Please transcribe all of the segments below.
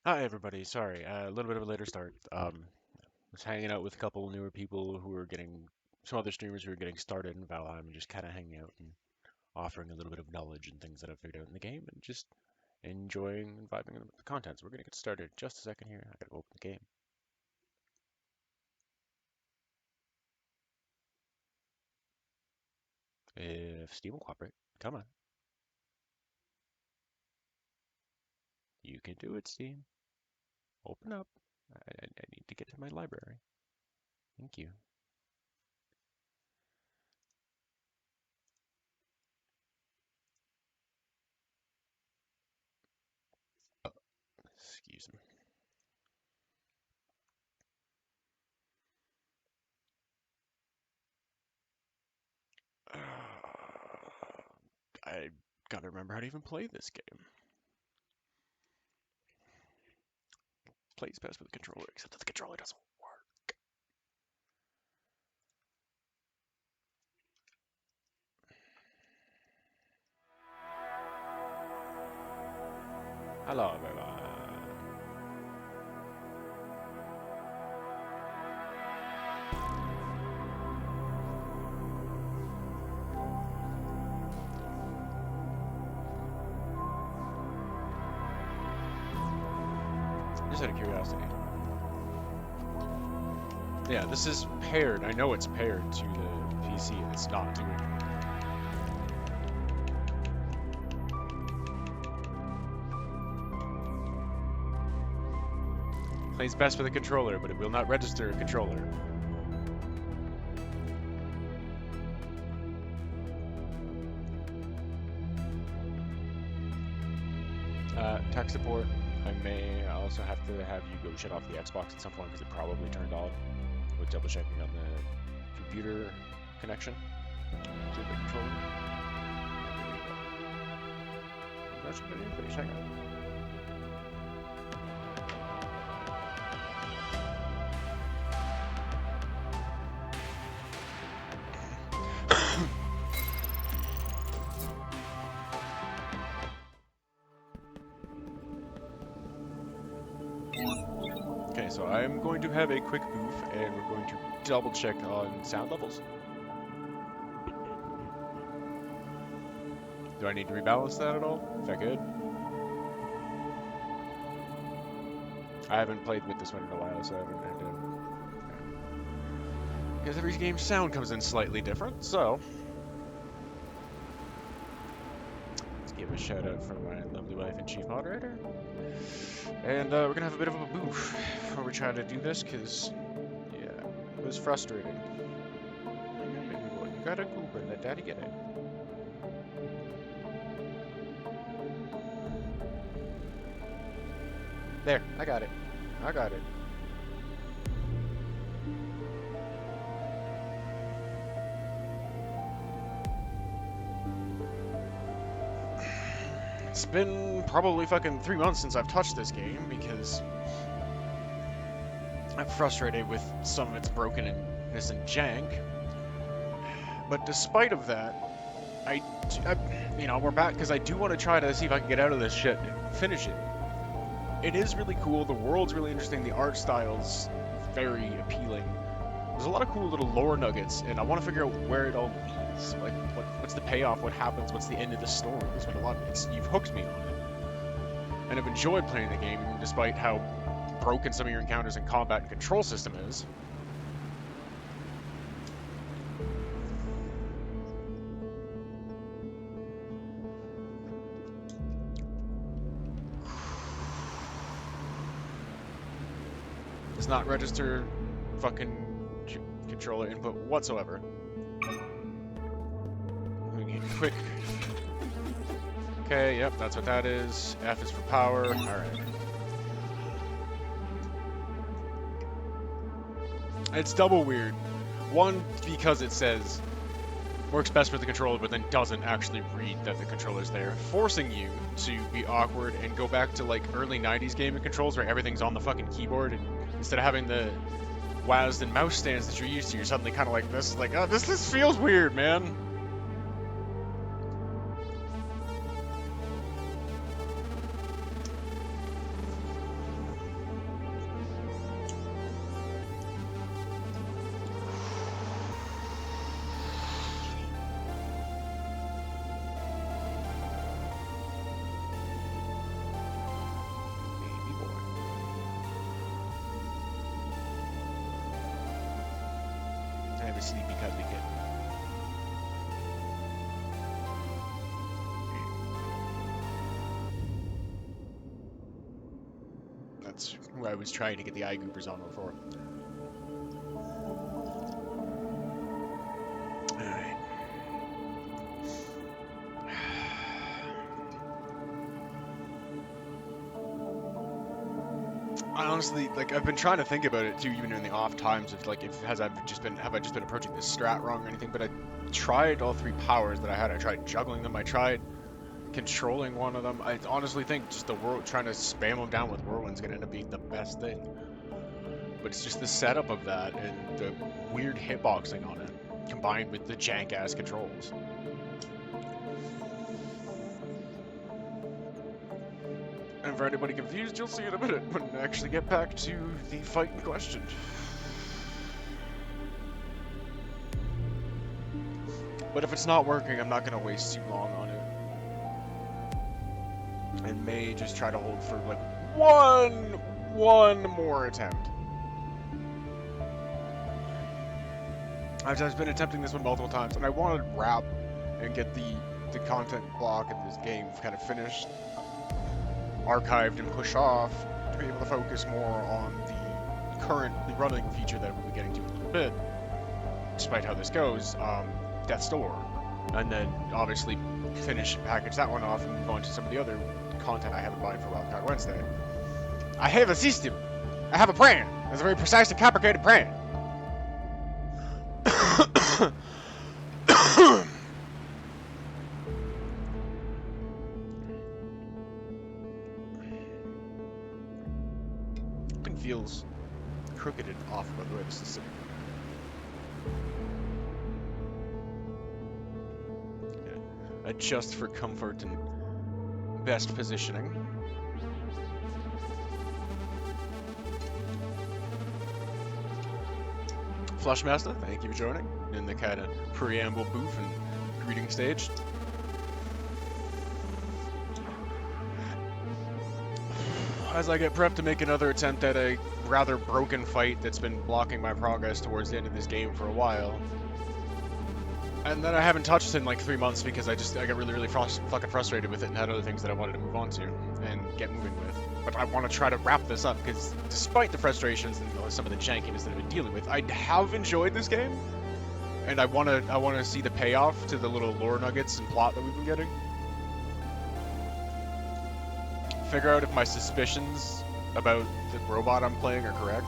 Hi everybody, sorry, a little bit of a later start. Was hanging out with a couple newer people who were getting, some other streamers who were getting started in Valheim and just kind of hanging out and offering a little bit of knowledge and things that I've figured out in the game and just enjoying and vibing with the content. So we're gonna get started in just a second here. I gotta open the game. If Steam will cooperate, come on. You can do it, Steam. Open up. I need to get to my library. Thank you. Excuse me. I gotta remember how to even play this game. Plays best with the controller, except that the controller doesn't work. Hello, everyone. Just out of curiosity. Yeah, this is paired. I know it's paired to the PC, and it's not doing it. Plays best with a controller, but it will not register a controller. Tech support. I may also have to have you go shut off the Xbox at some point because it probably turned on. With double checking on the computer connection to the controller. That should be it. Please check out. Okay, so I'm going to have a quick move, and we're going to double check on sound levels. Do I need to rebalance that at all? Is that good? I haven't played with this one in a while, so I haven't had to. Because every game's sound comes in slightly different, so. Let's give a shout out from my lovely wife and chief moderator. And we're gonna have a bit of a boof before we try to do this, because, yeah, it was frustrating. Hang on, baby boy. You gotta go, but let daddy get it. There, I got it. I got it. It's been probably fucking 3 months since I've touched this game because I'm frustrated with some of its brokenness and jank. But despite of that, I you know, we're back because I do want to try to see if I can get out of this shit and finish it. It is really cool. The world's really interesting. The art style's very appealing. There's a lot of cool little lore nuggets, and I want to figure out where it all leads. Like, what's the payoff? What happens? What's the end of the story? There's been a lot. You've hooked me on it, and I've enjoyed playing the game, despite how broken some of your encounters and combat and control system is. Does not register fucking controller input whatsoever. Quick. Okay, yep, that's what that is. F is for power. Alright. It's double weird. One, because it says works best with the controller, but then doesn't actually read that the controller's there, forcing you to be awkward and go back to like early 90s gaming controls where everything's on the fucking keyboard, and instead of having the WASD and mouse stands that you're used to, you're suddenly kind of like this, like, oh, this feels weird, man. of a sleepy cuddly kitten. That's who I was trying to get the eye goopers on before. Alright. I honestly, like, I've been trying to think about it too, even in the off times of like, have I just been approaching this strat wrong or anything? But I tried all 3 powers that I had. I tried juggling them. I tried controlling one of them. I honestly think just trying to spam them down with whirlwind's gonna end up being the best thing. But it's just the setup of that and the weird hitboxing on it, combined with the jank ass controls. And for anybody confused, you'll see in a minute when I actually get back to the fight in question. But if it's not working, I'm not going to waste too long on it. I may just try to hold for like one more attempt. I've just been attempting this one multiple times, and I want to wrap and get the content block in this game kind of finished, archived, and push off to be able to focus more on the currently running feature that we'll be getting to in a little bit, despite how this goes, Death's Door. And then, obviously, finish and package that one off and move on to some of the other content I have in mind for Wildcard Wednesday. I have a system. I have a plan. It's a very precise and complicated plan. It feels crooked and off about the way this is sitting. Yeah. Adjust for comfort and best positioning. Flushmaster, thank you for joining in the kind of preamble booth and greeting stage. As I get prepped to make another attempt at a rather broken fight that's been blocking my progress towards the end of this game for a while. And then I haven't touched it in like 3 months because I got really fucking frustrated with it and had other things that I wanted to move on to and get moving with. But I want to try to wrap this up because despite the frustrations and some of the jankiness that I've been dealing with, I have enjoyed this game, and I want to see the payoff to the little lore nuggets and plot that we've been getting. Figure out if my suspicions about the robot I'm playing are correct.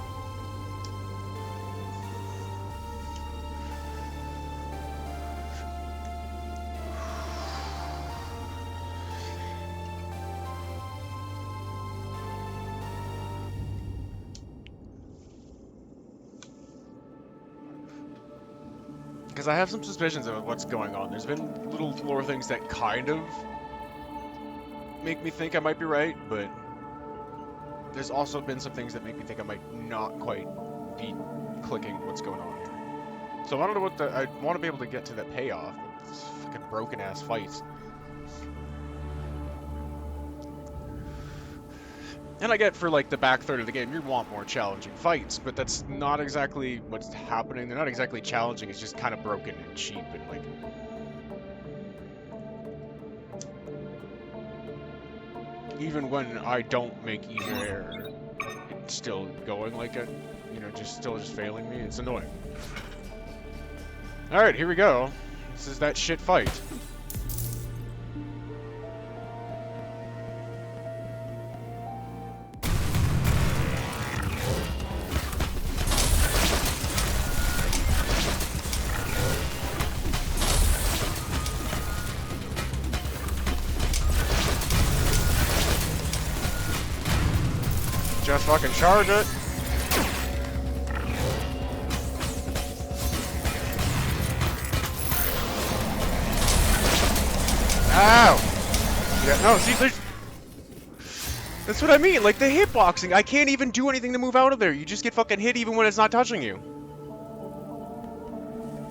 Because I have some suspicions of what's going on. There's been little lore things that kind of make me think I might be right, but there's also been some things that make me think I might not quite be clicking what's going on here. So I don't know what I want to be able to get to that payoff, but this fucking broken ass fights. And I get for like the back third of the game, you want more challenging fights, but that's not exactly what's happening. They're not exactly challenging, it's just kind of broken and cheap and like... Even when I don't make either error, it's still going like it, you know, just failing me. It's annoying. Alright, here we go. This is that shit fight. Just fucking charge it. Ow! Yeah, no, see, there's... That's what I mean, like, the hitboxing, I can't even do anything to move out of there. You just get fucking hit even when it's not touching you.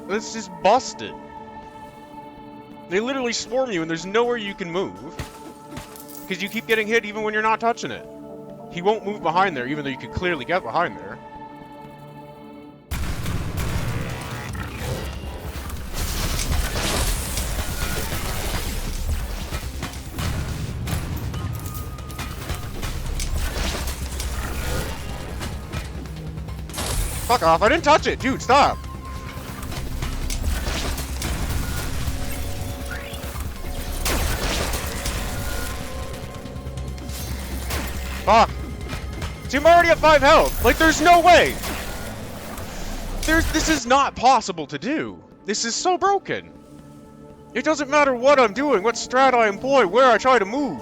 It's just busted. They literally swarm you and there's nowhere you can move. Because you keep getting hit even when you're not touching it. He won't move behind there, even though you can clearly get behind there. Fuck off, I didn't touch it! Dude, stop! Fuck! See, I'm already at 5 health! Like, there's no way! This is not possible to do. This is so broken. It doesn't matter what I'm doing, what strat I employ, where I try to move.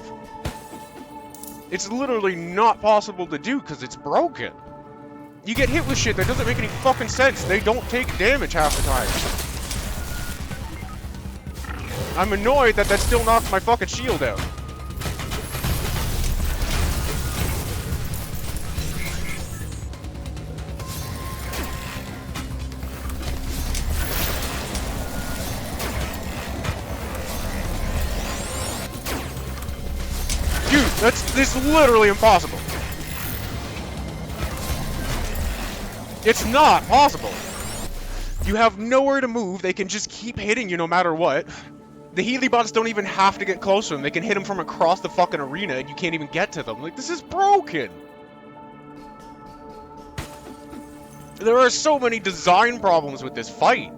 It's literally not possible to do because it's broken. You get hit with shit that doesn't make any fucking sense. They don't take damage half the time. I'm annoyed that still knocked my fucking shield out. Dude, this is literally impossible. It's not possible. You have nowhere to move. They can just keep hitting you no matter what. The Healy bots don't even have to get close to them. They can hit them from across the fucking arena and you can't even get to them. Like, this is broken. There are so many design problems with this fight.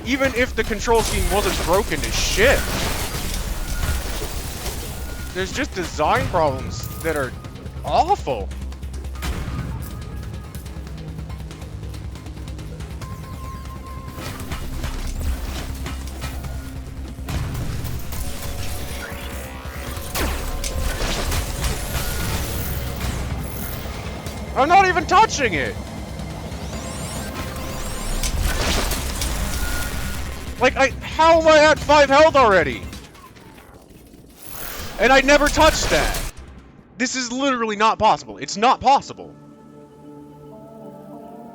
Even if the control scheme wasn't broken as shit. There's just design problems that are awful. I'm not even touching it! Like, how am I at 5 health already? And I never touched that! This is literally not possible. It's not possible.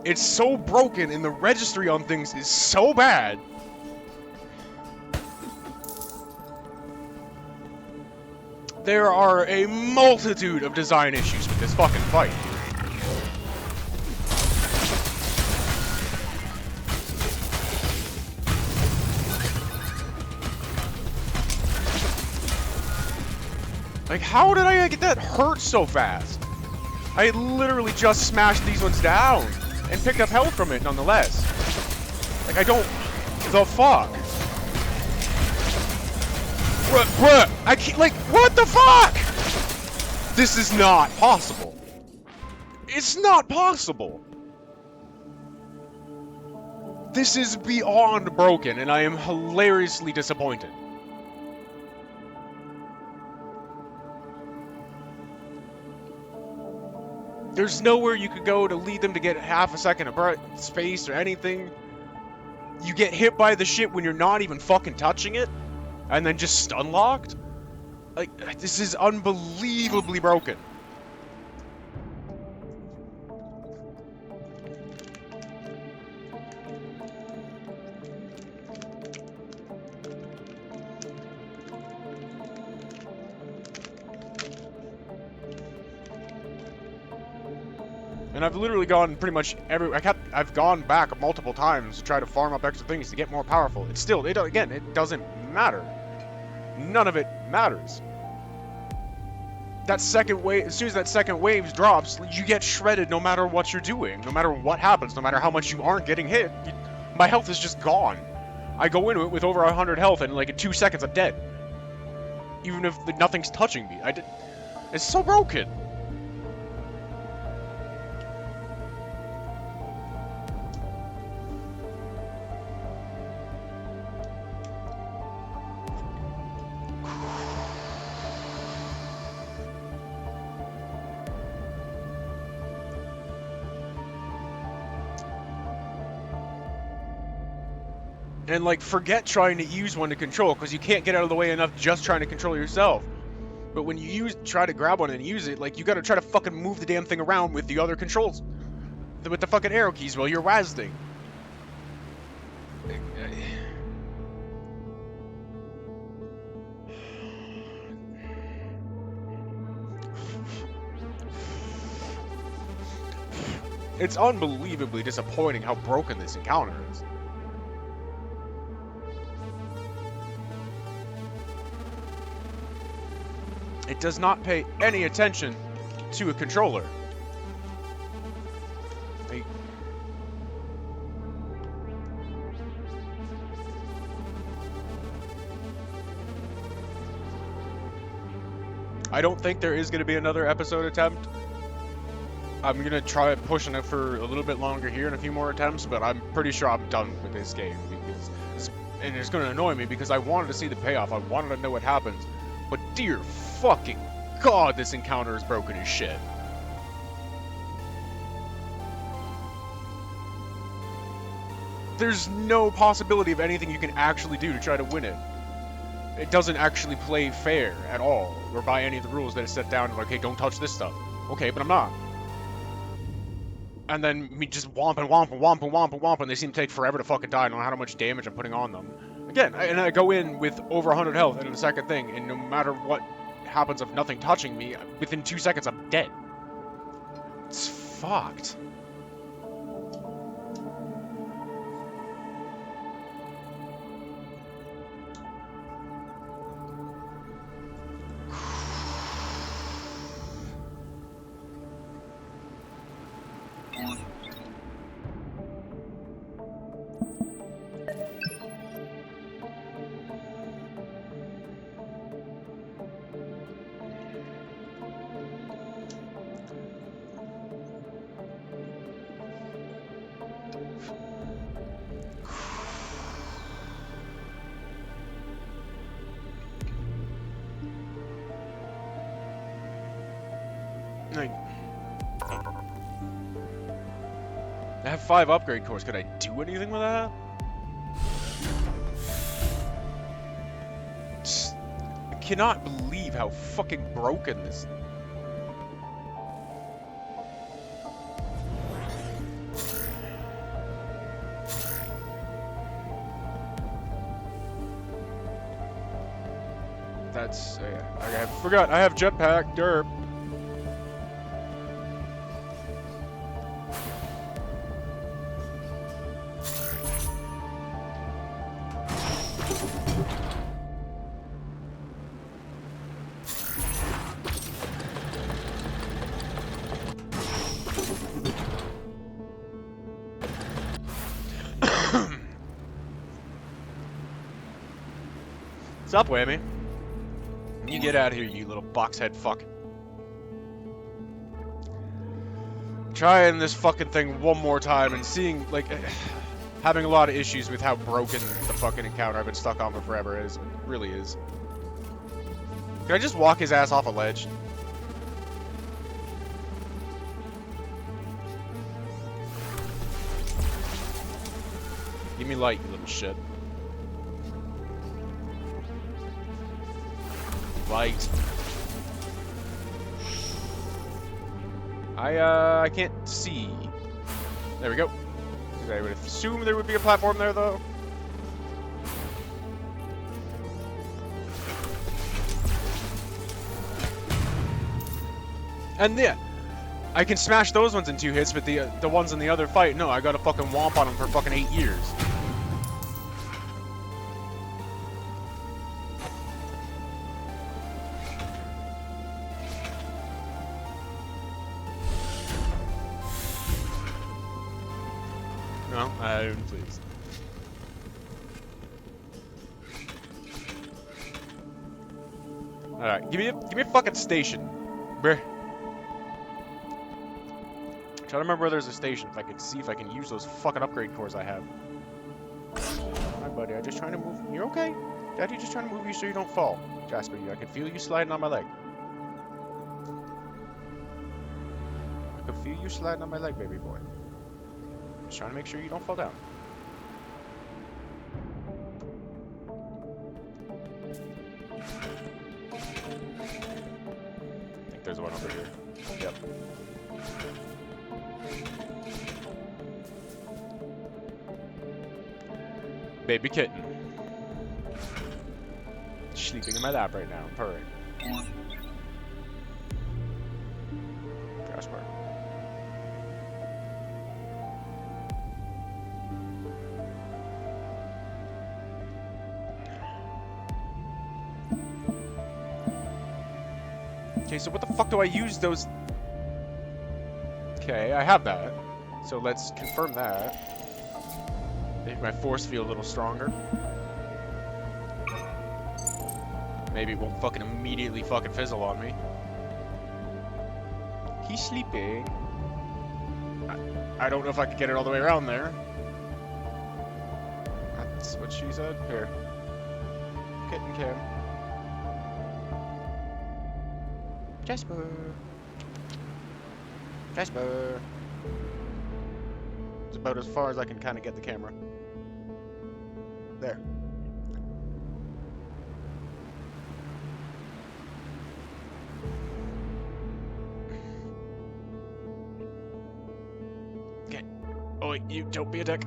It's so broken and the registry on things is so bad. There are a multitude of design issues with this fucking fight, dude. Like, how did I get that hurt so fast? I literally just smashed these ones down and picked up health from it nonetheless. Like, I don't... The fuck? Bruh, I can't, like, what the fuck? This is not possible. It's not possible. This is beyond broken, and I am hilariously disappointed. There's nowhere you could go to lead them to get half a second of space or anything. You get hit by the shit when you're not even fucking touching it, and then just stun locked. Like, this is unbelievably broken. And I've literally gone pretty much I've gone back multiple times to try to farm up extra things to get more powerful. It's still, again, it doesn't matter. None of it matters. That second wave, as soon as that second wave drops, you get shredded no matter what you're doing, no matter what happens, no matter how much you aren't getting hit. My health is just gone. I go into it with over 100 health, and like in 2 seconds I'm dead. Even if nothing's touching me. It's so broken. And, like, forget trying to use one to control, because you can't get out of the way enough just trying to control yourself. But when you try to grab one and use it, like, you gotta try to fucking move the damn thing around with the other controls. With the fucking arrow keys while you're WASDing. It's unbelievably disappointing how broken this encounter is. It does not pay any attention to a controller. Like, I don't think there is going to be another episode attempt. I'm going to try pushing it for a little bit longer here and a few more attempts, but I'm pretty sure I'm done with this game. And it's going to annoy me because I wanted to see the payoff. I wanted to know what happens. But dear fucking God, this encounter is broken as shit. There's no possibility of anything you can actually do to try to win it. It doesn't actually play fair at all, or by any of the rules that is set down. Like, hey, don't touch this stuff. Okay, but I'm not. And then me just womp and womp and womp and womp and womp, and they seem to take forever to fucking die. I don't know how much damage I'm putting on them. Again, and I go in with over 100 health, and the second thing, and no matter what happens of nothing touching me, within 2 seconds I'm dead. It's fucked. I have 5 upgrade cores. Could I do anything with that? I cannot believe how fucking broken this. That's I forgot. I have jetpack. Derp. What's up, Whammy? You get out of here, you little boxhead fuck. Trying this fucking thing one more time and seeing, like, having a lot of issues with how broken the fucking encounter I've been stuck on for forever is. It really is. Can I just walk his ass off a ledge? Give me light, you little shit. Light. I can't see. There we go. I would assume there would be a platform there, though. And yeah, I can smash those ones in 2 hits, but the ones in the other fight, no, I gotta fucking womp on them for fucking 8 years. No, I'm pleased. Alright, give me a fucking station. Bruh. Try to remember where there's a station, if I can see if I can use those fucking upgrade cores I have. Hi buddy, I'm just trying to move. You're okay? Daddy just trying to move you so you don't fall. Jasper, I can feel you sliding on my leg. I can feel you sliding on my leg, baby boy. Just trying to make sure you don't fall down. I think there's one over here. Yep. Baby kitten. Sleeping in my lap right now, purring. Jasper. Okay, so what the fuck do I use those? Okay, I have that. So let's confirm that. Make my force field a little stronger. Maybe it won't fucking immediately fucking fizzle on me. He's sleeping. I don't know if I could get it all the way around there. That's what she said. Here. Kitten cam. Jasper. Jasper. It's about as far as I can kind of get the camera. There. Okay. Oh wait, you don't be a dick.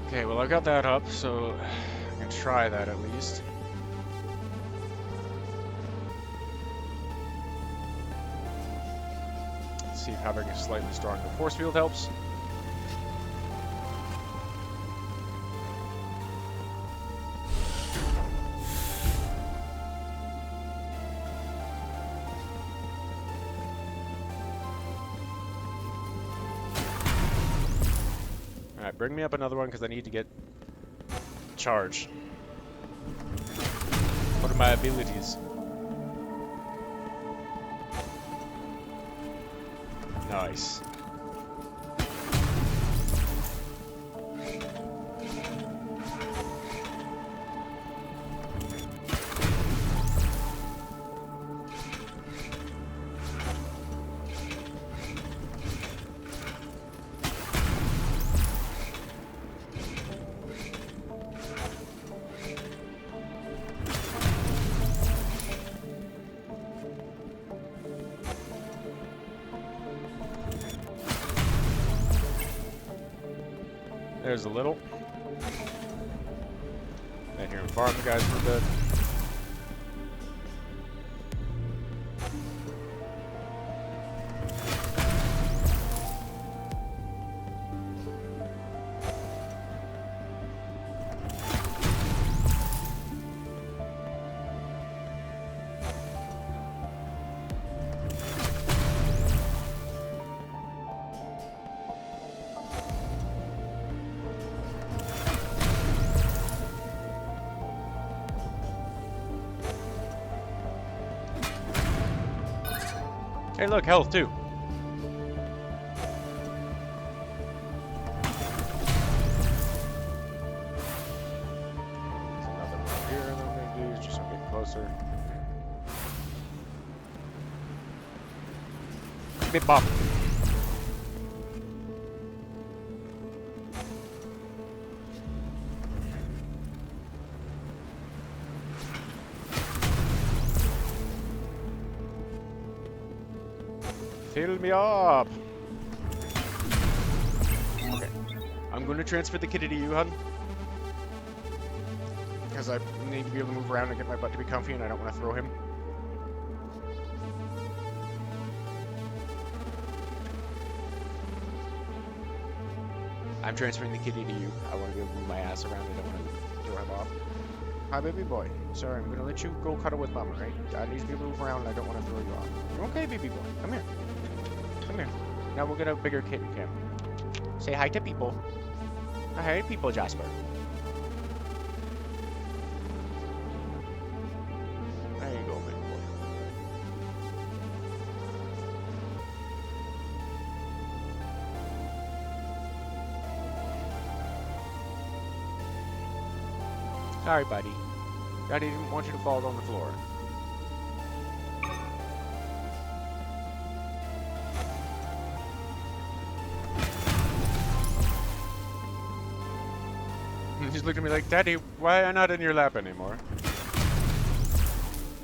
Okay, well I got that up, so I can try that at least. Let's see if having a slightly stronger force field helps. Alright, bring me up another one because I need to get charged. What are my abilities? Nice. There's a little. And here and farm the guys for a bit. Hey, look, health too. There's another one here that I'm gonna do, just so I'm getting closer. Bip bop. Fill me up! Okay. I'm going to transfer the kitty to you, hun. Because I need to be able to move around and get my butt to be comfy, and I don't want to throw him. I'm transferring the kitty to you. I want to be able to move my ass around. I don't want to throw him off. Hi, baby boy. Sorry, I'm going to let you go cuddle with Mama, right? I need to be able to move around, and I don't want to throw you off. You're okay, baby boy. Come here. Come here. Now we'll get a bigger kitten cam. Say hi to people. Hi, people, Jasper. There you go, big boy. Sorry, buddy. Daddy didn't want you to fall on the floor. He's looking at me like, Daddy, why am I not in your lap anymore?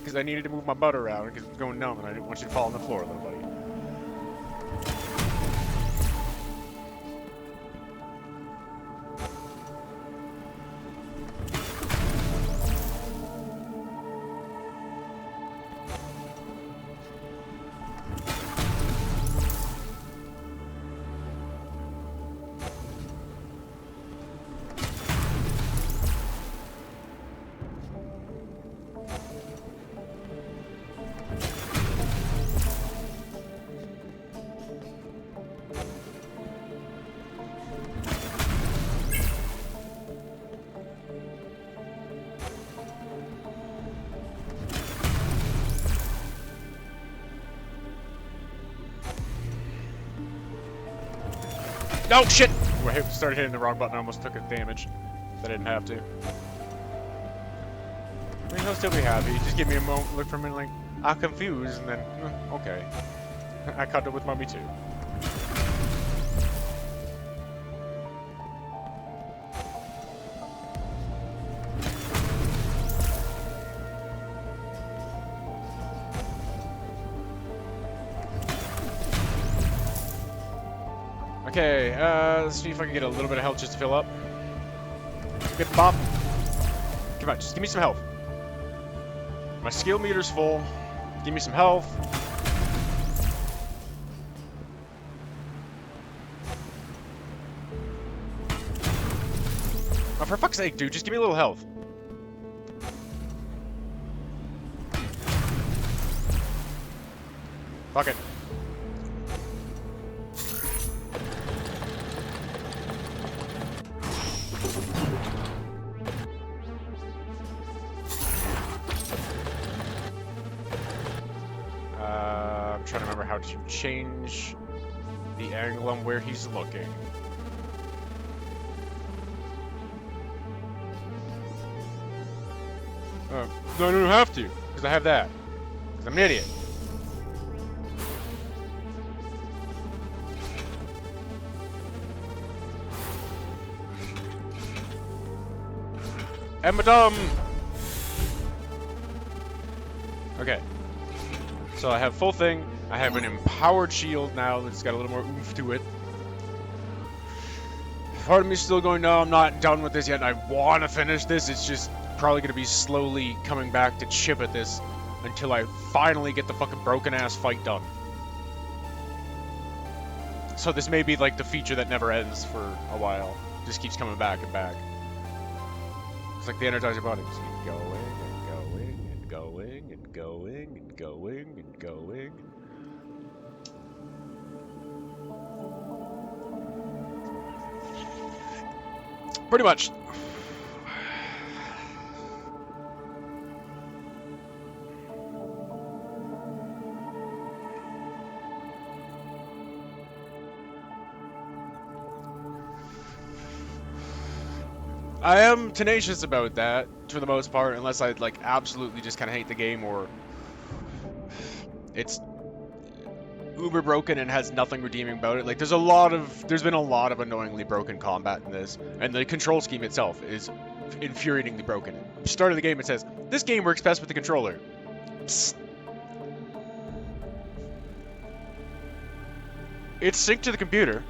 because I needed to move my butt around because it was going numb and I didn't want you to fall on the floor, little buddy. Oh shit! I started hitting the wrong button. I almost took a damage that I didn't have to. I mean, he'll still be happy. Just give me a moment, look for a minute, like, I'm confused, and then, okay. I cuddled with mommy too. Okay, let's see if I can get a little bit of health just to fill up. Good pop. Come on, just give me some health. My skill meter's full. Give me some health. Oh, for fuck's sake, dude, just give me a little health. Fuck it. I'm trying to remember how to change the angle on where he's looking. No, I don't have to, because I have that. Because I'm an idiot. I'm a dumb. Okay. So I have full thing. I have an empowered shield now that's got a little more oomph to it. Part of me is still going, no, I'm not done with this yet. I want to finish this. It's just probably going to be slowly coming back to chip at this until I finally get the fucking broken-ass fight done. So this may be like the feature that never ends for a while. Just keeps coming back and back. It's like the Energizer Bunny. Just keep going and going and going and going and going and going. Pretty much. I am tenacious about that, for the most part, unless I, like, absolutely just kind of hate the game, or it's uber broken and has nothing redeeming about it. Like, there's been a lot of annoyingly broken combat in this, and the control scheme itself is infuriatingly broken. Start of the game, it says, this game works best with the controller. Psst. It's synced to the computer.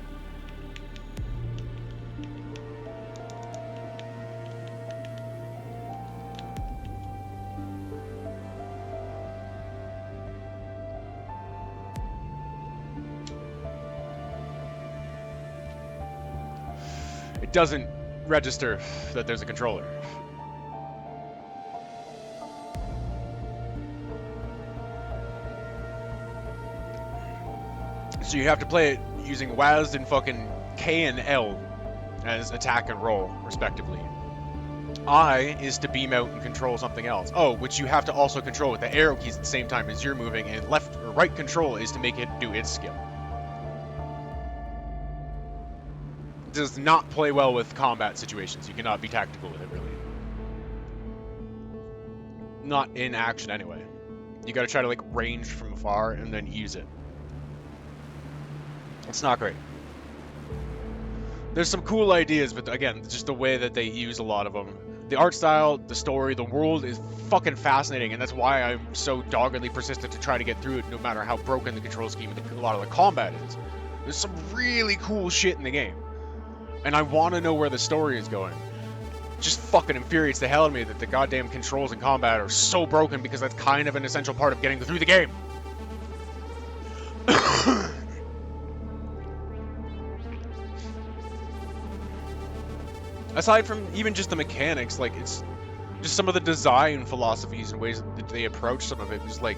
It doesn't register that there's a controller. So you have to play it using WASD and fucking K and L as attack and roll, respectively. I is to beam out and control something else. Oh, which you have to also control with the arrow keys at the same time as you're moving, and left or right control is to make it do its skill. Does not play well with combat situations. You cannot be tactical with it, really. Not in action, anyway. You gotta try to, like, range from afar and then use it. It's not great. There's some cool ideas, but again, just the way that they use a lot of them the art style, the story, the world is fucking fascinating, and that's why I'm so doggedly persistent to try to get through it, no matter how broken the control scheme and a lot of the combat is. There's some really cool shit in the game, and I want to know where the story is going. Just fucking infuriates the hell out of me that the goddamn controls and combat are so broken, because that's kind of an essential part of getting through the game. Aside from even just the mechanics, like, it's just some of the design philosophies and ways that they approach some of it is like,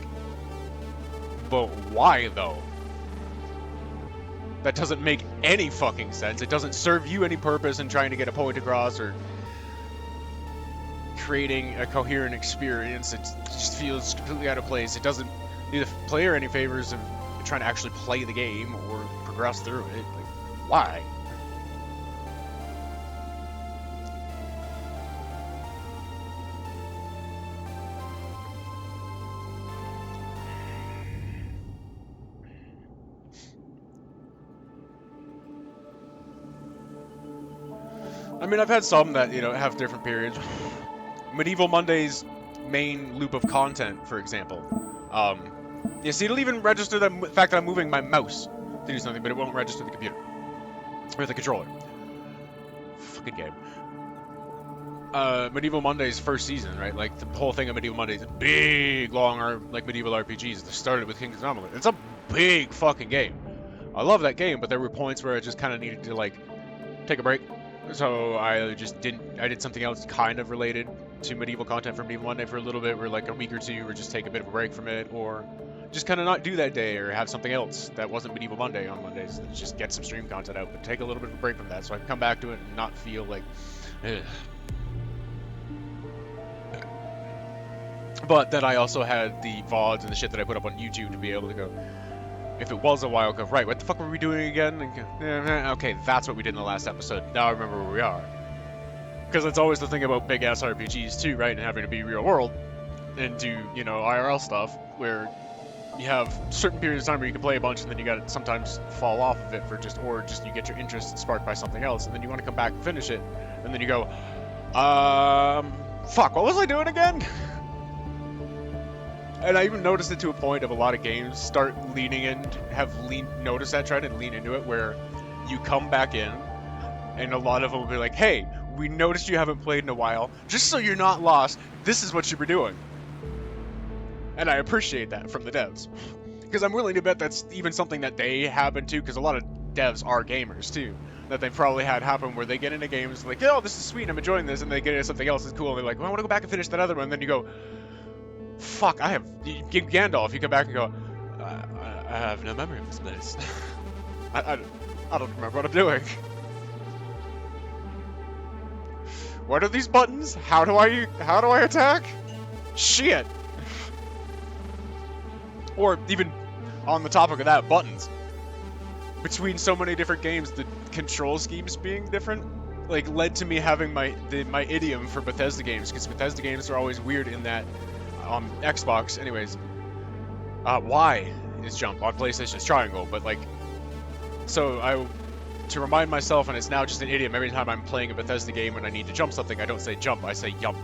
but why though? That doesn't make any fucking sense. It doesn't serve you any purpose in trying to get a point across or creating a coherent experience. It just feels completely out of place. It doesn't do the player any favors of trying to actually play the game or progress through it. Like, why? I mean, I've had some that, you know, have different periods. Medieval Monday's main loop of content, for example. Yeah, see, it'll even register the fact that I'm moving my mouse to do something, but it won't register the computer. Or the controller. Fucking game. Medieval Monday's first season, right? Like, the whole thing of Medieval Monday is a big, long, like, medieval RPGs. They started with King's Anomaly. It's a big fucking game. I love that game, but there were points where I just kind of needed to, like, take a break. So I did something else kind of related to medieval content from Medieval Monday for a little bit, or like a week or two, or just take a bit of a break from it, or just kind of not do that day, or have something else that wasn't Medieval Monday on Mondays. Just get some stream content out, but take a little bit of a break from that, so I can come back to it and not feel like, ugh. But then I also had the VODs and the shit that I put up on YouTube to be able to go, if it was a while ago, right, what the fuck were we doing again? And, okay, that's what we did in the last episode. Now I remember where we are. Because it's always the thing about big-ass RPGs, too, right? And having to be real world and do, you know, IRL stuff, where you have certain periods of time where you can play a bunch, and then you gotta sometimes fall off of it for just, or just you get your interest sparked by something else, and then you want to come back and finish it, and then you go, fuck, what was I doing again? And I even noticed it to a point of a lot of games start leaning in, noticed that trend and lean into it, where you come back in, and a lot of them will be like, hey, we noticed you haven't played in a while, just so you're not lost, this is what you were doing. And I appreciate that from the devs. Because I'm willing to bet that's even something that they happen to, because a lot of devs are gamers too, that they've probably had happen where they get into games like, oh, this is sweet, I'm enjoying this, and they get into something else that's cool, and they're like, well, I want to go back and finish that other one, and then you go, fuck, Gandalf, you come back and go, I have no memory of this place. I don't remember what I'm doing. What are these buttons? How do I attack? Shit. Or even on the topic of that, buttons. Between so many different games, the control schemes being different, like, led to me having my idiom for Bethesda games, because Bethesda games are always weird in that on Xbox, anyways, Y is jump, on PlayStation it's triangle, but like, so to remind myself, and it's now just an idiom, every time I'm playing a Bethesda game and I need to jump something, I don't say jump, I say yump.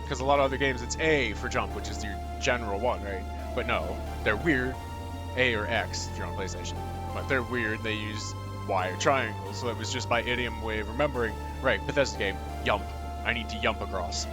Because a lot of other games it's A for jump, which is your general one, right? But no, they're weird, A or X if you're on PlayStation. But they're weird, they use Y or triangle, so it was just my idiom way of remembering, right, Bethesda game, yump, I need to yump across.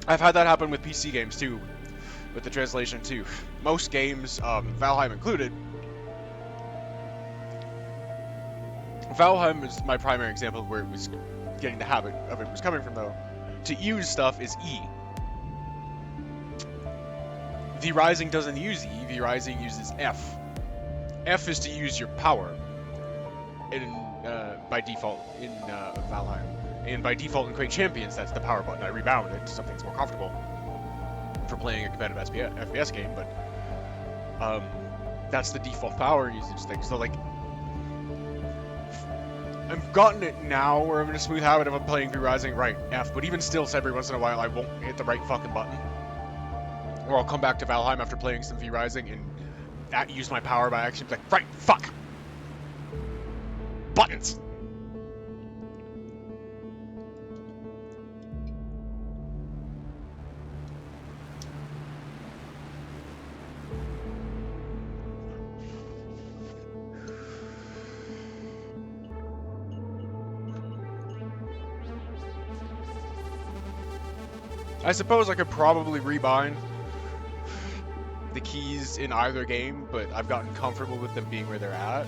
I've had that happen with PC games too, with the translation to most games, Valheim included. Valheim is my primary example of where it was getting the habit of it was coming from, though. To use stuff is E. V-Rising doesn't use E, V-Rising uses F. F is to use your power by default in Valheim. And by default in Quake Champions, that's the power button. I rebound it to something that's more comfortable for playing a competitive FPS game, but that's the default power usage thing. So, like, I've gotten it now where I'm in a smooth habit of I'm playing V-Rising, right, F, but even still, every once in a while, I won't hit the right fucking button. Or I'll come back to Valheim after playing some V-Rising and use my power by accident, like, right, fuck! Buttons! I suppose I could probably rebind the keys in either game, but I've gotten comfortable with them being where they're at,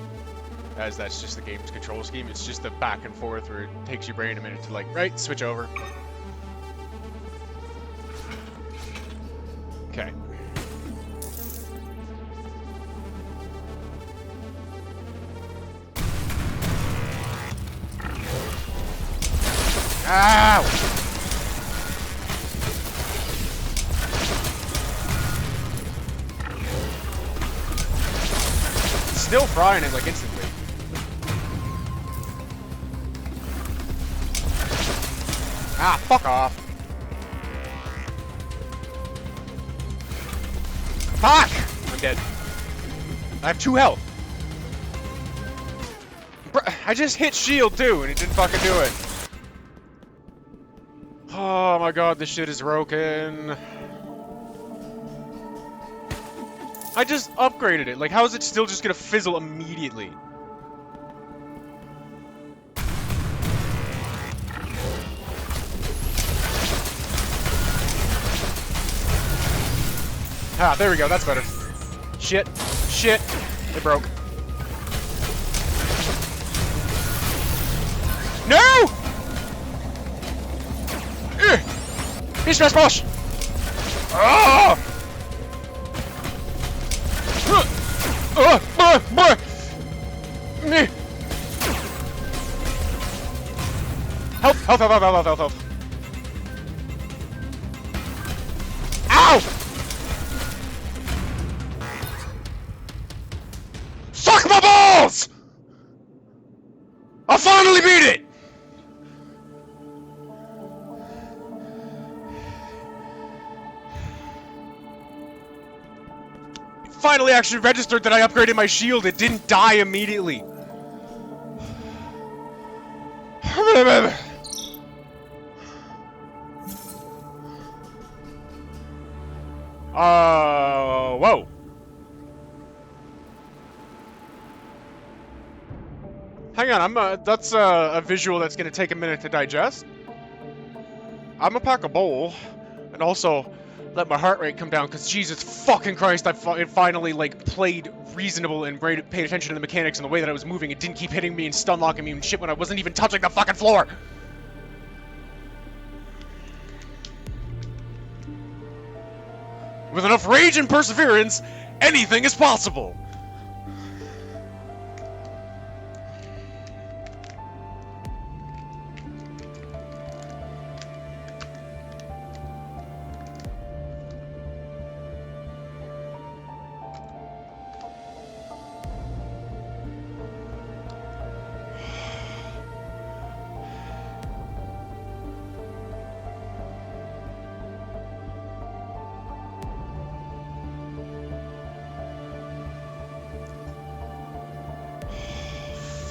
as that's just the game's control scheme. It's just the back and forth where it takes your brain a minute to, like, right, switch over. Okay. Ow! Still frying it, like, instantly. Ah, fuck off. Fuck! I'm dead. I have 2 health. Bruh, I just hit shield, too, and it didn't fucking do it. Oh my god, this shit is broken. I just upgraded it. Like, how is it still just gonna fizzle immediately? Ah, there we go. That's better. Shit. Shit. It broke. No! Mistress smash! Oh! Health, health, health, health, health, health. Ow! Suck my balls! I finally beat it! Finally actually registered that I upgraded my shield. It didn't die immediately. Whoa. Hang on, that's a visual that's gonna take a minute to digest. I'm gonna pack a bowl, and also let my heart rate come down, because Jesus fucking Christ, I finally, like, played reasonable and paid attention to the mechanics and the way that I was moving. It didn't keep hitting me and stun locking me and shit when I wasn't even touching the fucking floor! With enough rage and perseverance, anything is possible!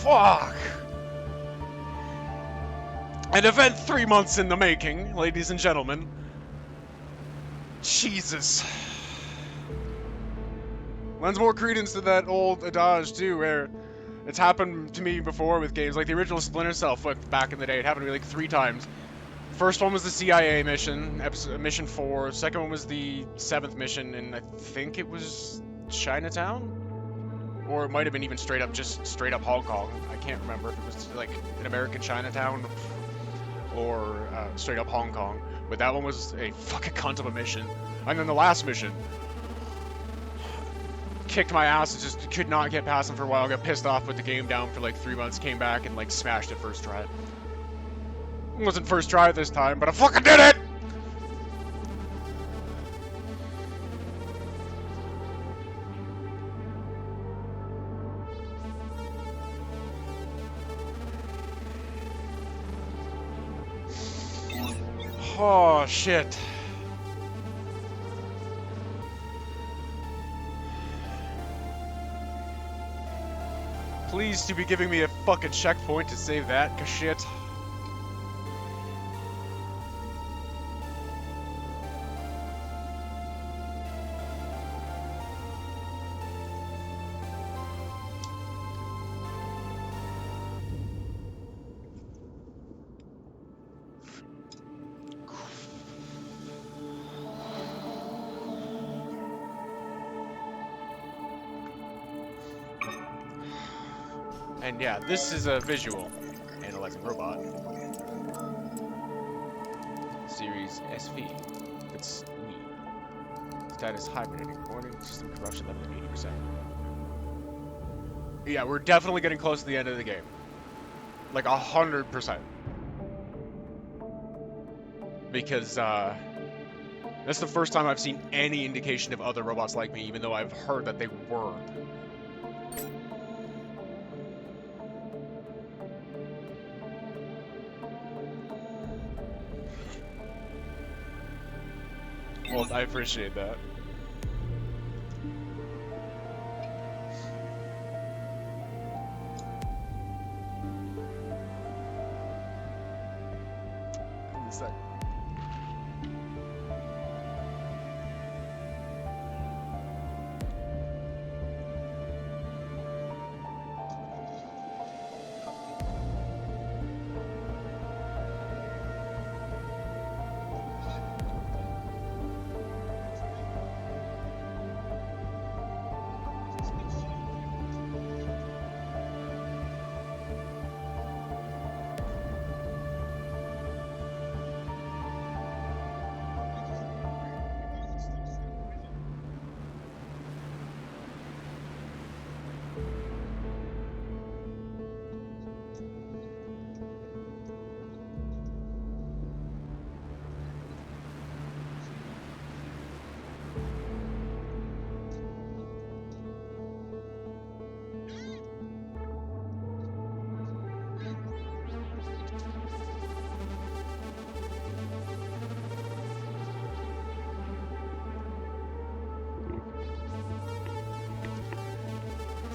Fuck! An event 3 months in the making, ladies and gentlemen. Jesus. Lends more credence to that old adage, too, where it's happened to me before with games. Like the original Splinter Cell back in the day. It happened to me like 3 times. First one was the CIA mission, mission 4. Second one was the 7th mission, and I think it was Chinatown? Or it might have been even straight up Hong Kong. I can't remember if it was like an American Chinatown or straight up Hong Kong. But that one was a fucking cunt of a mission. And then the last mission kicked my ass and just could not get past him for a while. Got pissed off, put the game down for like 3 months, came back and like smashed it first try. It wasn't first try this time, but I fucking did it! Oh, shit. Please to be giving me a fucking checkpoint to save that, 'cause shit. And yeah, this is a visual analyzing robot. Series SV. It's me. Status hibernating. Warning, system corruption level at 80%. Yeah, we're definitely getting close to the end of the game. Like 100%. Because that's the first time I've seen any indication of other robots like me, even though I've heard that they were. Well, I appreciate that. Give me a sec.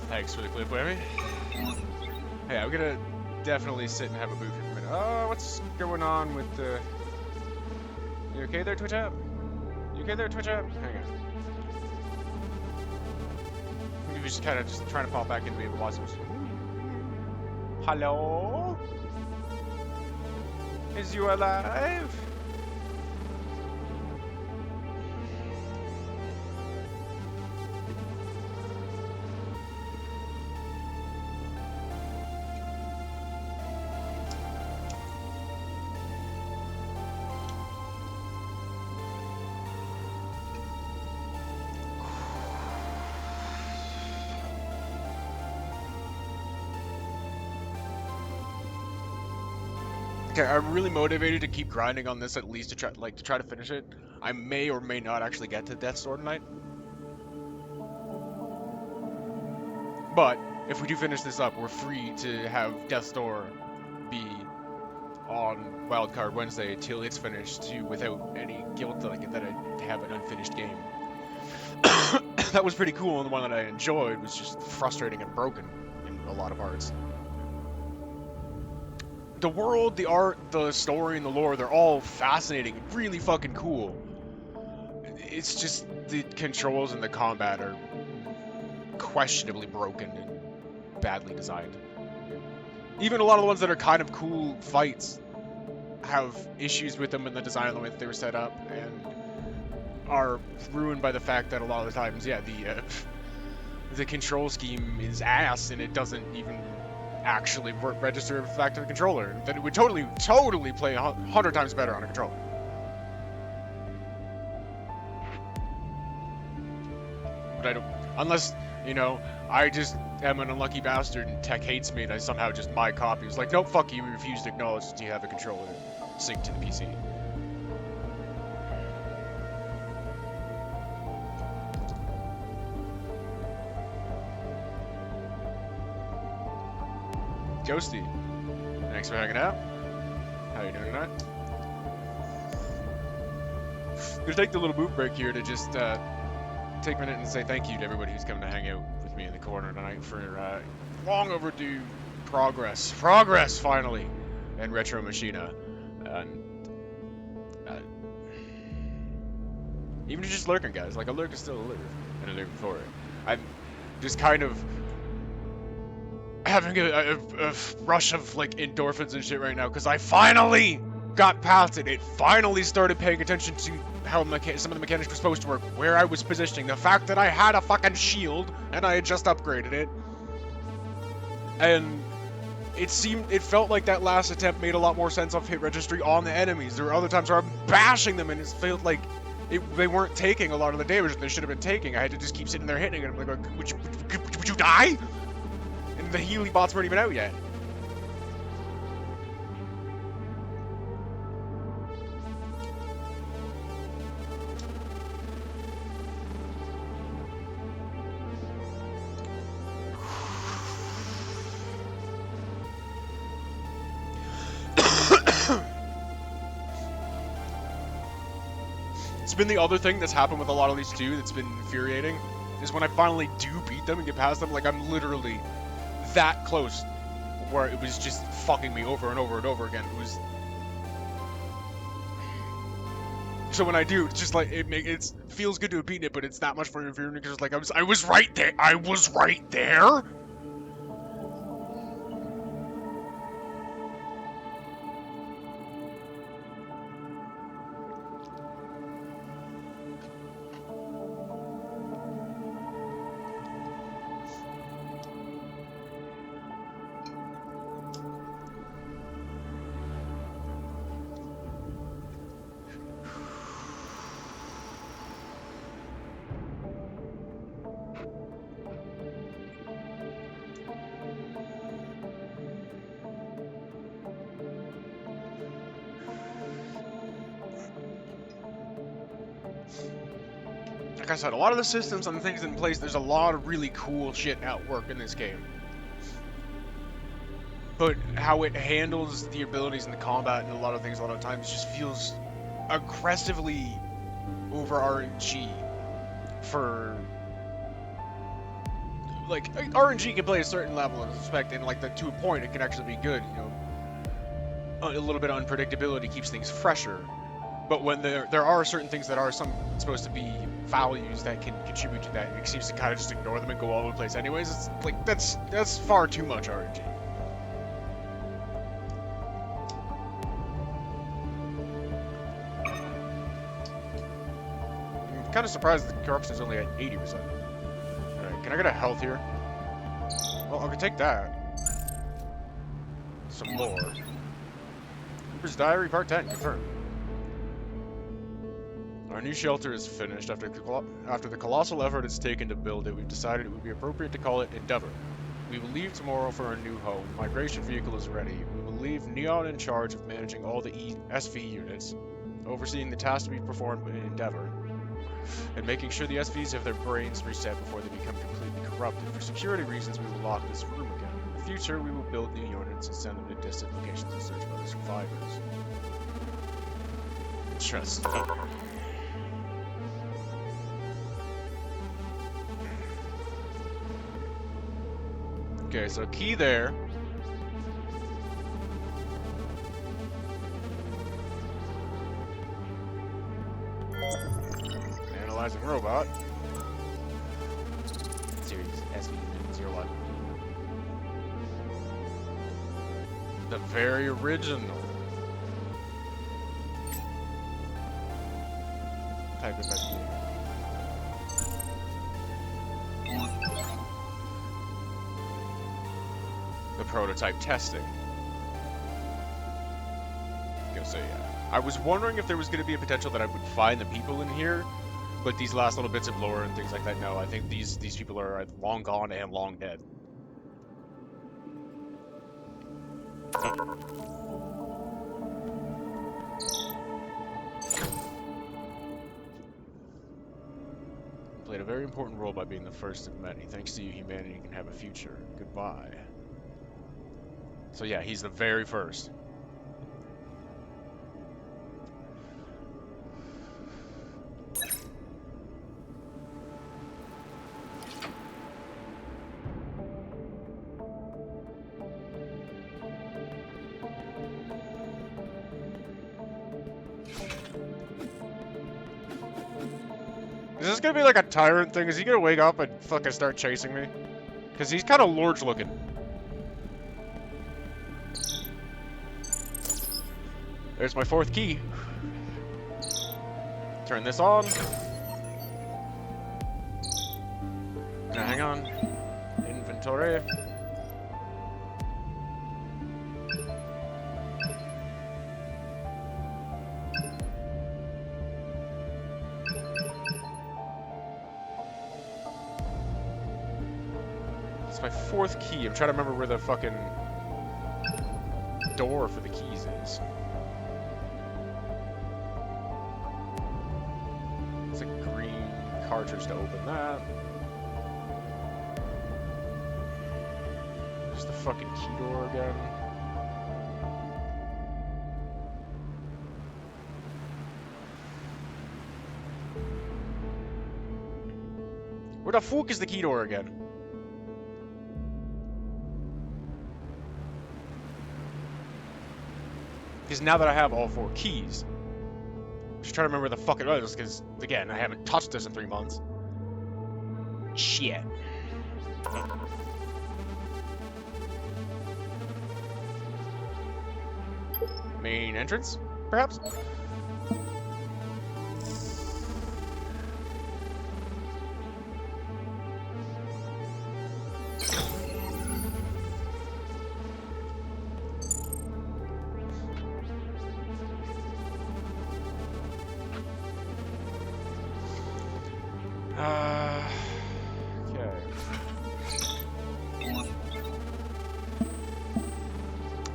Thanks for the clip, Whammy. Hey, I'm gonna definitely sit and have a move here for a minute. Oh, what's going on with the... You okay there, Twitch app? You okay there, Twitch app? Hang on. Maybe just kind of just trying to pop back in to be able to watch some... Hello? Is you alive? Okay, I'm really motivated to keep grinding on this at least to try to finish it. I may or may not actually get to Death's Door tonight. But if we do finish this up, we're free to have Death's Door be on Wildcard Wednesday until it's finished too, without any guilt that I have an unfinished game. That was pretty cool, and the one that I enjoyed was just frustrating and broken in a lot of parts. The world, the art, the story, and the lore, they're all fascinating and really fucking cool. It's just the controls and the combat are questionably broken and badly designed. Even a lot of the ones that are kind of cool fights have issues with them in the design of the way that they were set up, and are ruined by the fact that a lot of the times, yeah, the control scheme is ass, and it doesn't even actually register the fact of the controller. That it would totally play 100 times better on a controller. But I don't, unless, you know, I just am an unlucky bastard and tech hates me and I somehow just my copy was like, nope, fuck you, we refuse to acknowledge that you have a controller synced to the PC. Ghosty, thanks for hanging out. How you doing tonight? Gonna take the little boot break here to just take a minute and say thank you to everybody who's come to hang out with me in the corner tonight for long overdue progress finally, and Retro Machina, and even just lurking, guys. Like, a lurk is still a lurk, and a lurk for it. I'm just kind of having a rush of like endorphins and shit right now because I finally got past it. It finally started paying attention to how some of the mechanics were supposed to work, where I was positioning, the fact that I had a fucking shield and I had just upgraded it, and it felt like that last attempt made a lot more sense of hit registry on the enemies. There were other times where I'm bashing them and it felt like they weren't taking a lot of the damage that they should have been taking. I had to just keep sitting there hitting it. I'm like, would you die? And the Healy bots weren't even out yet. It's been the other thing that's happened with a lot of these too that's been infuriating, is when I finally do beat them and get past them, like, I'm literally that close where it was just fucking me over and over and over again. It was... So when I do, it's just like, it feels good to have beaten it, but it's that much more infuriating because, like, I was right there! I was right there?! Like I said, a lot of the systems and the things in place, there's a lot of really cool shit at work in this game. But how it handles the abilities and the combat and a lot of things a lot of times just feels aggressively over RNG for... Like, RNG can play a certain level of respect, and like to a point it can actually be good, you know. A little bit of unpredictability keeps things fresher. But when there are certain things that are supposed to be values that can contribute to that, it seems to kind of just ignore them and go all over the place anyways. It's like, that's far too much RNG. I'm kind of surprised the corruption is only at 80%. Alright, can I get a health here? Well, I can take that. Some more. Cooper's Diary, Part 10, confirmed. Our new shelter is finished. After the colossal effort it's taken to build it, we've decided it would be appropriate to call it Endeavor. We will leave tomorrow for our new home. The migration vehicle is ready. We will leave Neon in charge of managing all the SV units, overseeing the tasks to be performed in Endeavor, and making sure the SVs have their brains reset before they become completely corrupted. For security reasons, we will lock this room again. In the future, we will build new units and send them to distant locations in search of other survivors. Interesting. Okay, so key there. Tantalizing robot. Series SV01. The very original prototype investigating. The prototype testing. Gonna say, yeah. I was wondering if there was gonna be a potential that I would find the people in here, but these last little bits of lore and things like that, no, I think these people are either long gone and long dead. Played a very important role by being the first of many. Thanks to you, humanity can have a future. Goodbye. So yeah, he's the very first. Is this gonna be like a tyrant thing? Is he gonna wake up and fucking start chasing me? Because he's kind of large looking. There's my fourth key. Turn this on. Now, hang on. Inventory. It's my fourth key. I'm trying to remember where the fucking door for the keys is. It's a green cartridge to open that. There's the fucking key door again. Where the fuck is the key door again? Because now that I have all four keys, I'm just trying to remember where the fuck it was, because, again, I haven't touched this in 3 months. Shit. Main entrance, perhaps? Okay.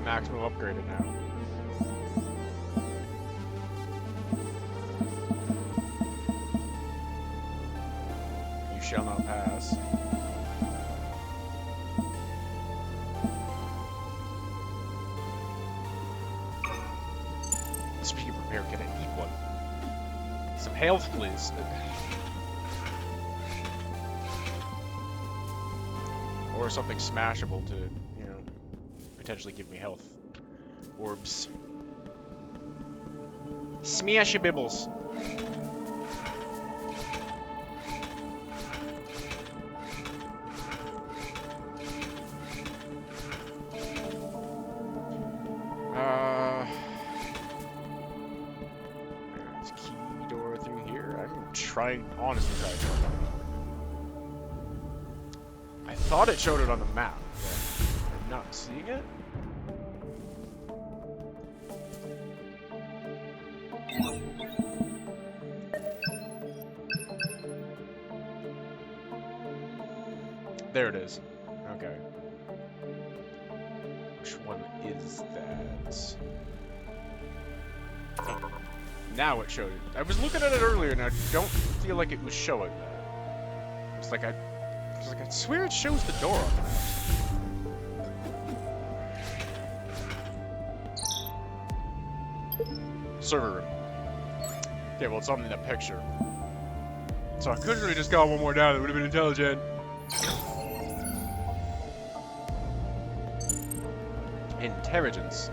Maximum upgraded now. You shall not pass. Speaking of repair, can I eat one? Some health, please. Or something smashable to, you know, potentially give me health. Orbs. Smashy bibbles. There's a key door through here. I'm trying, honestly trying to. I thought it showed it on the map, but I'm not seeing it. There it is. Okay. Which one is that? Now it showed it. I was looking at it earlier and I don't feel like it was showing that. It's like I swear it shows the door on the map. Server room. Okay, well it's on in that picture. So I could really just gone one more down, it would have been intelligent. Intelligence.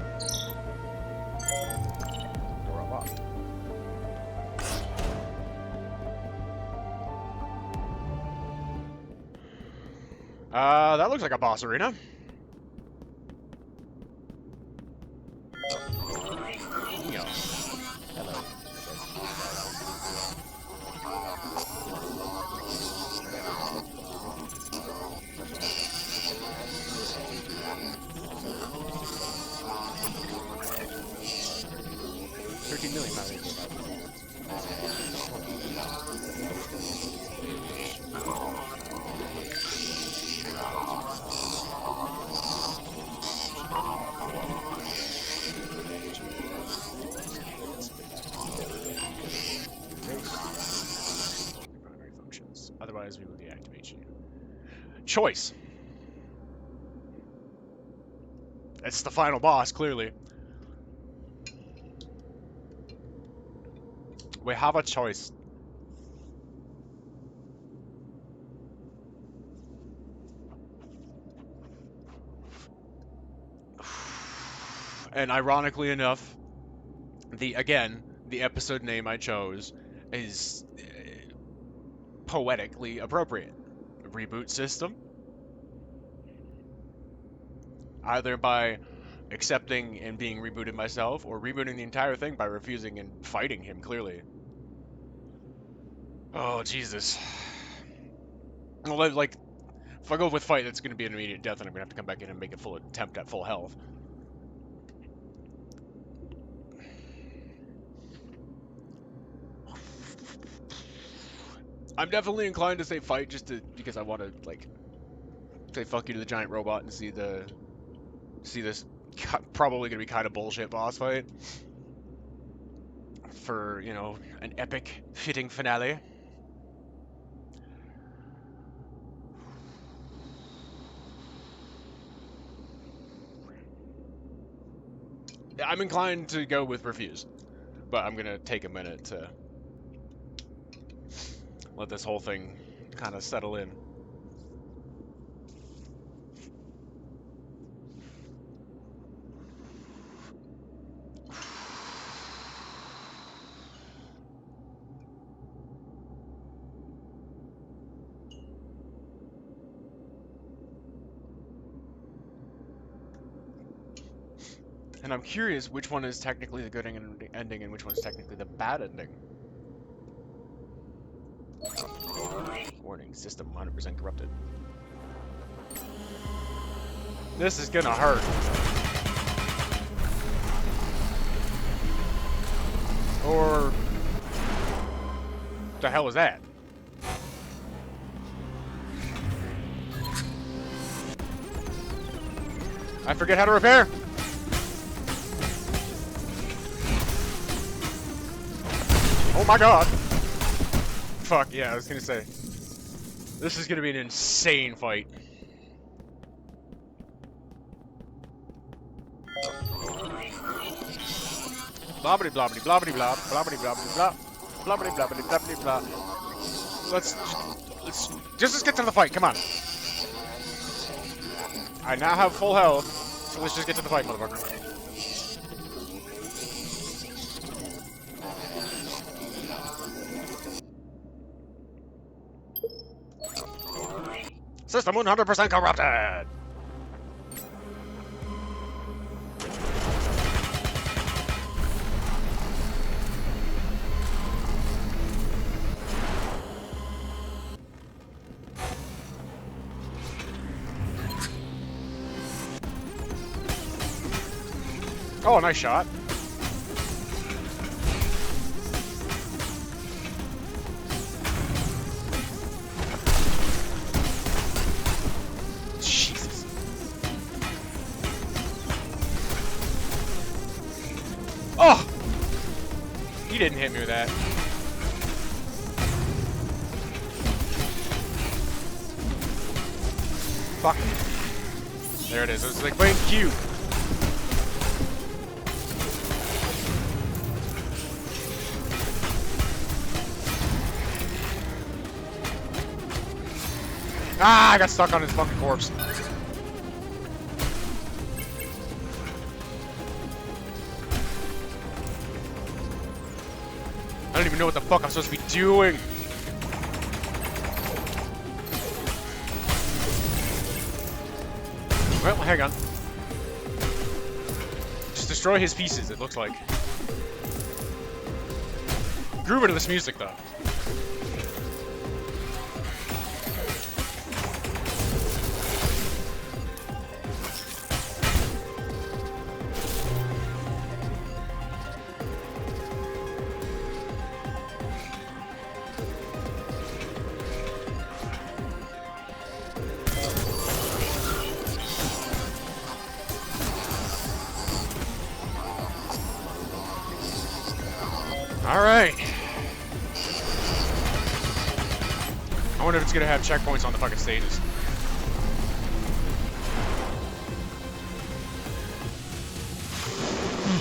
Door unlocked. That looks like a boss arena. Yeah. Hello. Choice. It's the final boss, clearly. We have a choice. And ironically enough, the episode name I chose is poetically appropriate. Reboot System. Either by accepting and being rebooted myself, or rebooting the entire thing by refusing and fighting him, clearly. Oh, Jesus. Well, like, if I go with fight, that's going to be an immediate death, and I'm going to have to come back in and make a full attempt at full health. I'm definitely inclined to say fight, just because I want to, like, say fuck you to the giant robot and see this probably going to be kind of bullshit boss fight. For, you know, an epic, fitting finale. I'm inclined to go with refuse, but I'm gonna take a minute to let this whole thing kind of settle in. And I'm curious which one is technically the good ending and which one is technically the bad ending. Warning, system 100% corrupted. This is gonna hurt. Or... what the hell is that? I forget how to repair! Oh my god! Fuck, yeah, I was gonna say. This is gonna be an insane fight. Blobbity blobbity blobbity blob, blobbity blobbity blop, blobbity blobbity blobbity blop. Let's just get to the fight, come on. I now have full health, so let's just get to the fight, motherfucker. System 100% corrupted! Oh, nice shot. Jesus. Oh! He didn't hit me with that. Fuck. There it is. It was like playing cute. Ah, I got stuck on his fucking corpse. I don't even know what the fuck I'm supposed to be doing. Well, hang on. Just destroy his pieces, it looks like. Grooving to this music, though. Alright. I wonder if it's gonna have checkpoints on the fucking stages.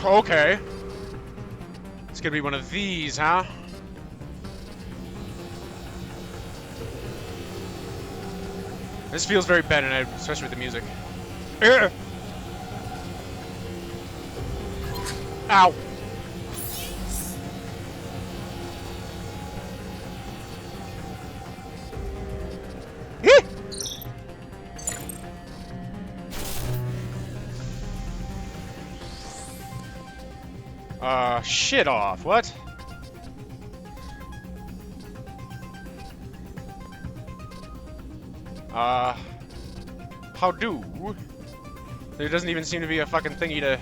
Okay. It's gonna be one of these, huh? This feels very Ben and Ed, especially with the music. Ugh. Ow. Shit off. What? How do? There doesn't even seem to be a fucking thingy to...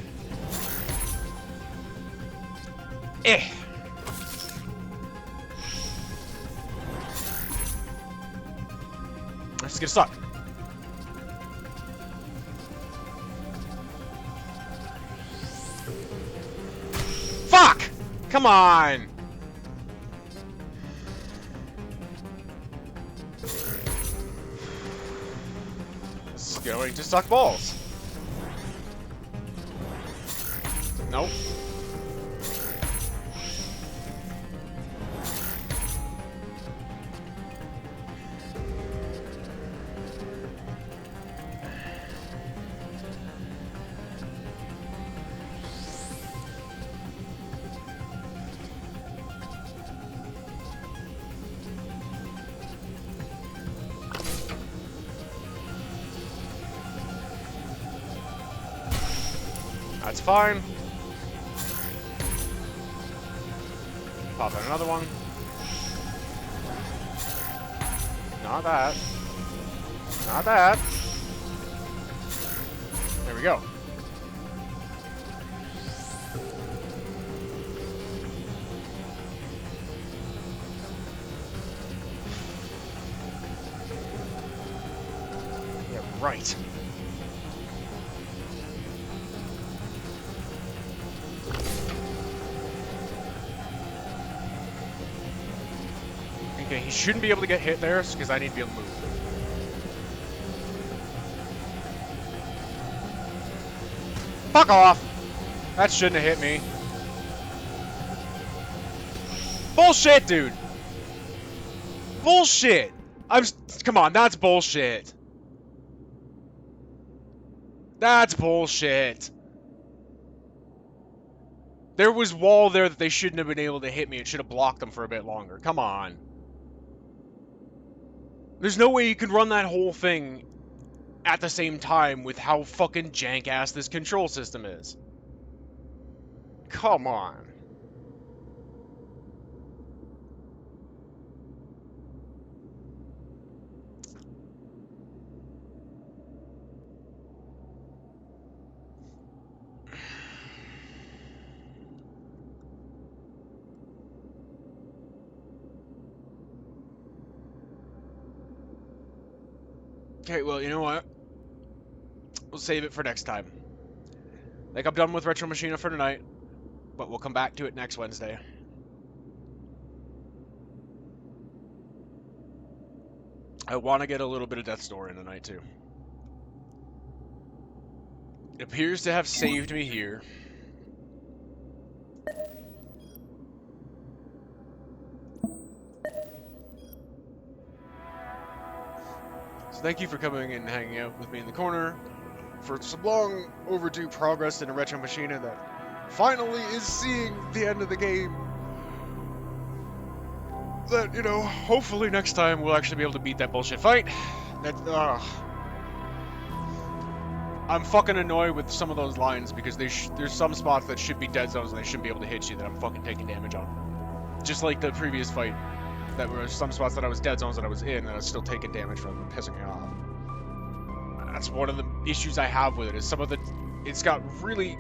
This is gonna suck. Fuck! Come on! This is going to suck balls. Nope. That's fine. Pop in another one. Not that. Not that. There we go. Yeah, right. Okay, he shouldn't be able to get hit there, because I need to be able to move. Fuck off! That shouldn't have hit me. Bullshit, dude! Bullshit! Come on, that's bullshit. That's bullshit. There was wall there that they shouldn't have been able to hit me. It should have blocked them for a bit longer. Come on. There's no way you can run that whole thing at the same time with how fucking jank-ass this control system is. Come on. Okay, well, you know what? We'll save it for next time. Like, I'm done with Retro Machina for tonight, but we'll come back to it next Wednesday. I want to get a little bit of Death's Door in tonight, too. It appears to have saved me here. Thank you for coming and hanging out with me in the corner for some long overdue progress in a Retro Machina that finally is seeing the end of the game. That, you know, hopefully next time we'll actually be able to beat that bullshit fight. I'm fucking annoyed with some of those lines because there's some spots that should be dead zones and they shouldn't be able to hit you that I'm fucking taking damage on. Just like the previous fight. That were some spots that I was dead zones that I was in that I was still taking damage from, pissing me off. That's one of the issues I have with it, is some of the... It's got really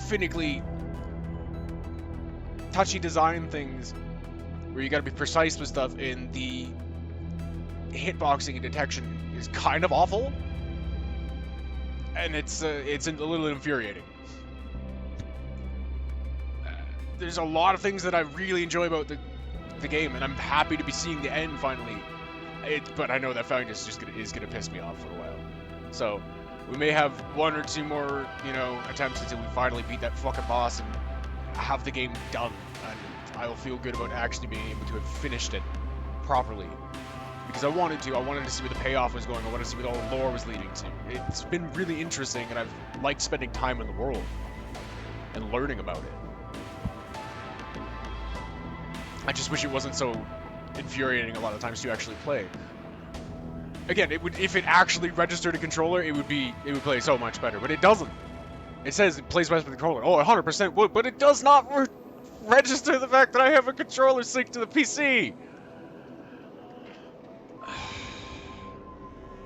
finicky, touchy design things where you gotta be precise with stuff, and the hitboxing and detection is kind of awful. And it's a little infuriating. There's a lot of things that I really enjoy about the game, and I'm happy to be seeing the end finally. But I know that finally is gonna piss me off for a while. So We may have 1 or 2 more, you know, attempts until we finally beat that fucking boss and have the game done. And I'll feel good about actually being able to have finished it properly. Because I wanted to see where the payoff was going. I wanted to see where all the lore was leading to. It's been really interesting, and I've liked spending time in the world and learning about it. I just wish it wasn't so infuriating a lot of times to actually play. Again, if it actually registered a controller, it would play so much better, but it doesn't. It says it plays best with the controller. Oh, 100% would, but it does not register the fact that I have a controller synced to the PC.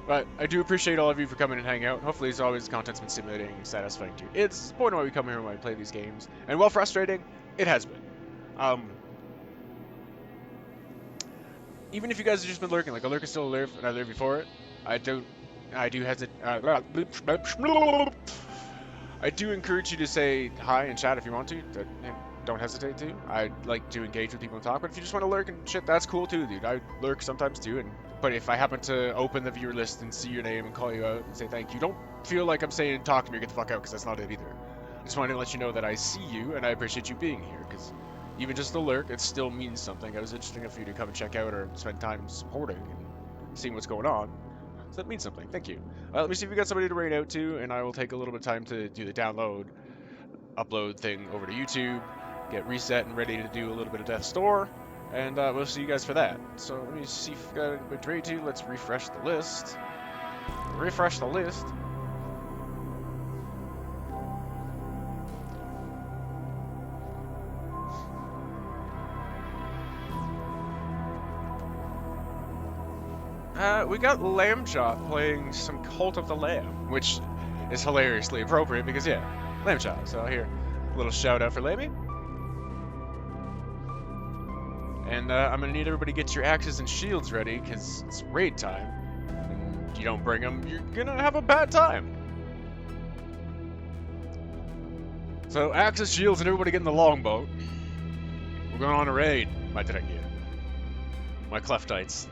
But I do appreciate all of you for coming and hanging out. Hopefully, as always, the content's been stimulating and satisfying to you. It's the point why we come here when we play these games. And while frustrating, it has been. Even if you guys have just been lurking, like a lurk is still a lurk, and I lurk before it, I do encourage you to say hi and chat if you want to. Don't hesitate to. I like to engage with people and talk, but if you just want to lurk and shit, that's cool too, dude. I lurk sometimes too, but if I happen to open the viewer list and see your name and call you out and say thank you, don't feel like I'm saying talk to me or get the fuck out, because that's not it either. I just wanted to let you know that I see you and I appreciate you being here, because even just a lurk, it still means something. It was interesting for you to come and check out or spend time supporting and seeing what's going on. So that means something. Thank you. Let me see if we got somebody to raid out to, and I will take a little bit of time to do the upload thing over to YouTube, get reset and ready to do a little bit of Death's Door, and we'll see you guys for that. So let me see if we got anybody to raid to. Let's refresh the list. Refresh the list. We got Lambchop playing some Cult of the Lamb, which is hilariously appropriate because, yeah, Lambchop. So here, a little shout out for Lammy. And I'm gonna need everybody to get your axes and shields ready because it's raid time. And if you don't bring them, you're gonna have a bad time. So axes, shields, and everybody get in the longboat. We're going on a raid, my Drengia. My Cleftites.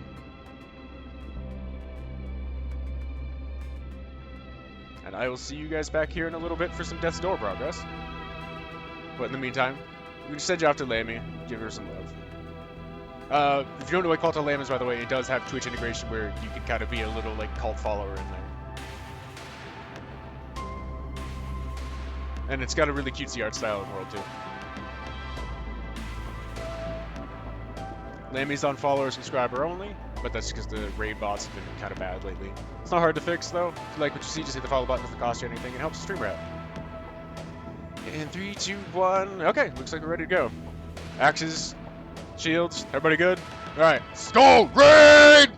And I will see you guys back here in a little bit for some Death's Door progress. But in the meantime, we just send you off to Lammy, give her some love. If you don't know what Cult of Lamb is, by the way, it does have Twitch integration where you can kind of be a little, like, cult follower in there. And it's got a really cutesy art style in the world, too. Lammy's on follower subscriber only, but that's because the raid bots have been kind of bad lately. It's not hard to fix, though. If you like what you see, just hit the follow button. It doesn't cost you anything. It helps the streamer out. In 3, 2, 1. Okay, looks like we're ready to go. Axes, shields, everybody good? All right, let's go! Raid!